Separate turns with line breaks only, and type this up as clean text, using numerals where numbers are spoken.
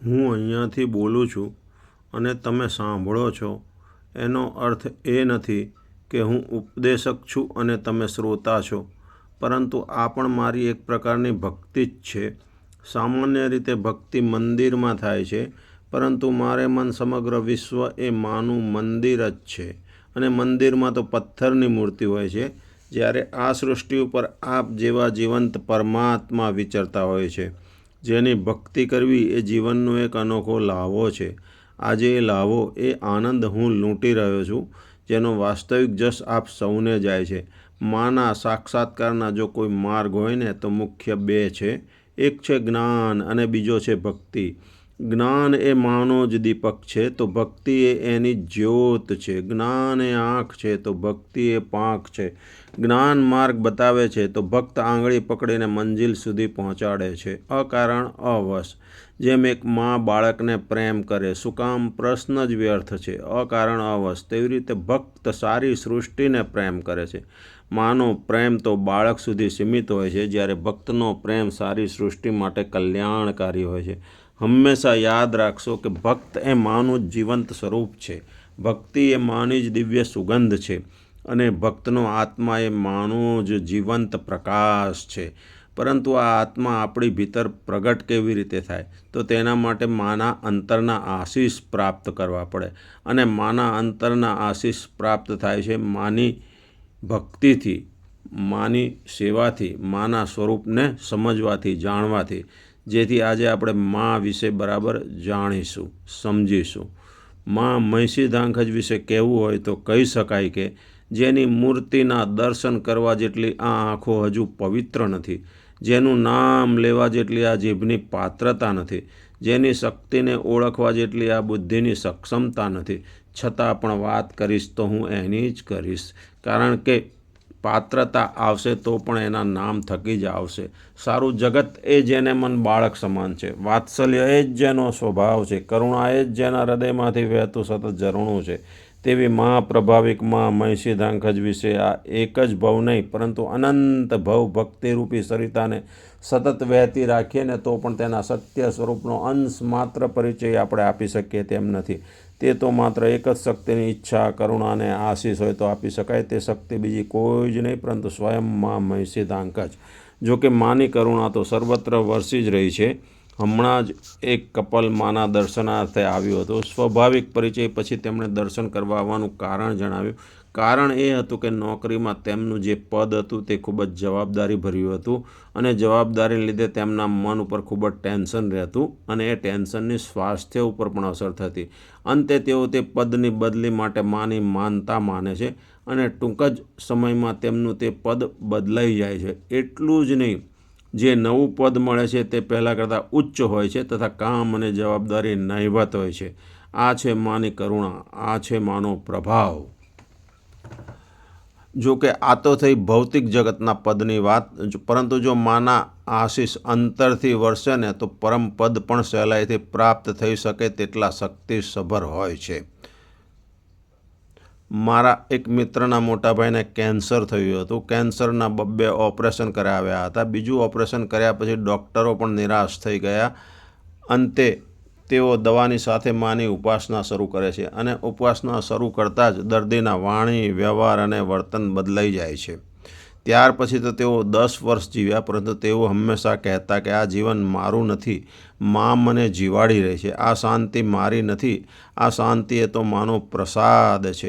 હું અહીંયાથી બોલું છું અને તમે સાંભળો છો એનો અર્થ એ નથી કે હું ઉપદેશક છું અને તમે શ્રોતા છો, પરંતુ આ પણ મારી એક પ્રકારની ભક્તિ જ છે. સામાન્ય રીતે ભક્તિ મંદિરમાં થાય છે, પરંતુ મારે મન સમગ્ર વિશ્વ એ માનું મંદિર જ છે. અને મંદિરમાં તો પથ્થરની મૂર્તિ હોય છે, જ્યારે આ સૃષ્ટિ ઉપર આપ જેવા જીવંત પરમાત્મા વિચરતા હોય છે. જેની ભક્તિ કરવી એ જીવનનો એક અનોખો લાહવો છે. આજે એ લાહવો, એ આનંદ હું લૂંટી રહ્યો છું, જેનો વાસ્તવિક જશ આપ સૌને જાય છે. માના સાક્ષાત્કારના જો કોઈ માર્ગ હોય ને તો મુખ્ય બે છે. એક છે જ્ઞાન અને બીજો છે ભક્તિ. જ્ઞાન એ માનો જ દીપક છે, તો ભક્તિ એ એની જ્યોત છે. જ્ઞાન એ આંખ છે, તો ભક્તિ એ પાંખ છે. જ્ઞાન માર્ગ બતાવે છે, તો ભક્ત આંગળી પકડીને મંજિલ સુધી પહોંચાડે છે. અકારણ અવશ. જેમ એક મા બાળકને પ્રેમ કરે, શું કામ? પ્રશ્ન જ વ્યર્થ છે. અકારણ અવશ. તેવી રીતે ભક્ત સારી સૃષ્ટિને પ્રેમ કરે છે. માનો પ્રેમ તો બાળક સુધી સીમિત હોય છે, જ્યારે ભક્તનો પ્રેમ સારી સૃષ્ટિ માટે કલ્યાણકારી હોય છે. હંમેશા યાદ રાખશો કે ભક્ત એ માનું જ જીવંત સ્વરૂપ છે. ભક્તિ એ માની જ દિવ્ય સુગંધ છે, અને ભક્તનો આત્મા એ માનો જ જીવંત પ્રકાશ છે. પરંતુ આ આત્મા આપણી ભીતર પ્રગટ કેવી રીતે થાય? તો તેના માટે માના અંતરના આશીષ પ્રાપ્ત કરવા પડે. અને માના અંતરના આશીષ પ્રાપ્ત થાય છે માની ભક્તિથી, માની સેવાથી, માના સ્વરૂપને સમજવાથી, જાણવાથી. જેથી આજે આપણે મા વિશે બરાબર જાણીશું, સમજીશું. મા મહિષીધાંખજ વિશે કહેવું હોય તો કહી શકાય કે જેની મૂર્તિના દર્શન કરવા જેટલી આ આંખો હજુ પવિત્ર નથી, જેનું નામ લેવા જેટલી આ જીભની પાત્રતા નથી, જેની શક્તિને ઓળખવા જેટલી આ બુદ્ધિની સક્ષમતા નથી, છતાં પણ વાત કરીશ તો હું એની જ કરીશ. કારણ કે પાત્રતા આવશે તો પણ એના નામ થકી જ આવશે. સારું, જગત એ જેને મન બાળક સમાન છે, વાત્સલ્ય એ જ જેનો સ્વભાવ છે, કરુણા એ જ જેના હૃદયમાંથી વહેતું સતત ઝરણું છે, તેવી મહાપ્રભાવિક મા મહિષીધાંખજ વિશે આ એક જ ભવ નહીં, પરંતુ અનંત ભવ ભક્તિરૂપી સરિતાને સતત વહેતી રાખીએ ને તો પણ તેના સત્ય સ્વરૂપનો અંશ માત્ર પરિચય આપણે આપી શકીએ તેમ નથી. તે તો માત્ર એક જ શક્તિની ઈચ્છા, કરુણા અને આશીષ હોય તો આપી શકાય. તે શક્તિ બીજી કોઈ જ નહીં, પરંતુ સ્વયં મા મહિષીધાંખજ. જો કે માની કરુણા તો સર્વત્ર વરસી જ રહી છે. હમણાં જ એક કપલ માના દર્શનાર્થે આવ્યું હતું. સ્વાભાવિક પરિચય પછી તેમણે દર્શન કરવા આવવાનું કારણ જણાવ્યું. કારણ એ હતું કે નોકરીમાં તેમનું જે પદ હતું તે ખૂબ જ જવાબદારીભર્યું હતું, અને જવાબદારીને લીધે તેમના મન ઉપર ખૂબ જ ટેન્શન રહેતું, અને એ ટેન્શનની સ્વાસ્થ્ય ઉપર પણ અસર થતી. અંતે તેઓ તે પદની બદલી માટે માની માનતા માને છે, અને ટૂંક જ સમયમાં તેમનું તે પદ બદલાઈ જાય છે. એટલું જ નહીં, જે નવું પદ મળે છે તે પહેલાં કરતાં ઉચ્ચ હોય છે, તથા કામ અને જવાબદારી નહિવત હોય છે. આ છે માની કરુણા, આ છે માનો પ્રભાવ. જો કે આ તો થઈ ભૌતિક જગતના પદની વાત, પરંતુ જો માના આશીષ અંતરથી વરસે ને તો પરમ પદ પણ સહેલાઈથી પ્રાપ્ત થઈ શકે તેટલા શક્તિસભર હોય છે. મારા એક મિત્રના મોટાભાઈને કેન્સર થયું હતું. કેન્સરના 2 ઓપરેશન કરાવ્યા હતા. બીજું ઓપરેશન કર્યા પછી ડૉક્ટરો પણ નિરાશ થઈ ગયા. અંતે તેઓ દવાની સાથે માની ઉપાસના શરૂ કરે છે, અને ઉપાસના શરૂ કરતાં જ દર્દીના વાણી, વ્યવહાર અને વર્તન બદલાઈ જાય છે. ત્યાર પછી તો તેઓ 10 વર્ષ જીવ્યા, પરંતુ તેઓ હંમેશા કહેતા કે આ જીવન મારું નથી, મા મને જીવાડી રહી છે. આ શાંતિ મારી નથી, આ શાંતિ એ તો માનો પ્રસાદ છે.